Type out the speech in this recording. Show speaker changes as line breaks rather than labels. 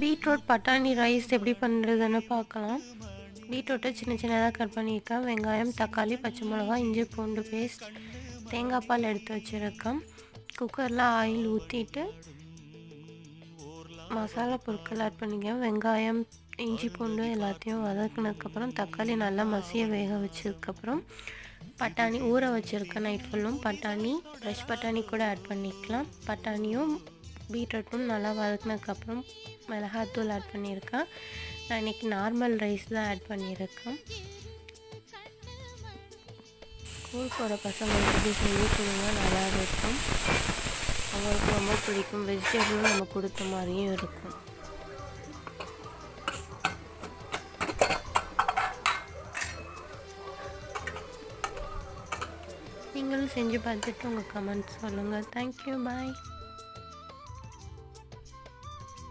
Beetroot பட்டாணி rice எப்படி பண்ணுறதுன்னு பார்க்கலாம். பீட்ரூட்டை சின்ன சின்னதாக கட் பண்ணியிருக்கேன். வெங்காயம், தக்காளி, பச்சை மிளகா, இஞ்சி பூண்டு பேஸ்ட், தேங்காய் பால் எடுத்து வச்சுருக்கேன். குக்கரில் ஆயில் ஊற்றிட்டு மசாலா பொருட்கள் ஆட் பண்ணிக்கேன். வெங்காயம், இஞ்சி பூண்டு எல்லாத்தையும் வதக்குனதுக்கப்புறம் தக்காளி நல்லா மசிய வேக வச்சதுக்கப்புறம் பட்டாணி ஊற வச்சுருக்கேன். நைட் ஃபுல்லும் பட்டாணி, ஃப்ரெஷ் பட்டாணி கூட ஆட் பண்ணிக்கலாம். பட்டாணியும் பீட்ரூட்டும் நல்லா வதக்குனதுக்கப்புறம் மிளகாத்தூள் ஆட் பண்ணியிருக்கேன். நான் இன்றைக்கி நார்மல் ரைஸ் தான் ஆட் பண்ணியிருக்கேன். ஸ்கூல் போகிற பசங்களுக்கு இப்படி செஞ்சு கொடுங்க, நல்லா இருக்கும். அவங்களுக்கு ரொம்ப பிடிக்கும். வெஜிடபிளும் நம்ம கொடுத்த மாதிரியும் இருக்கும். நீங்களும் செஞ்சு பார்த்துட்டு உங்கள் கமெண்ட்ஸ் சொல்லுங்கள். தேங்க்யூ, பாய்.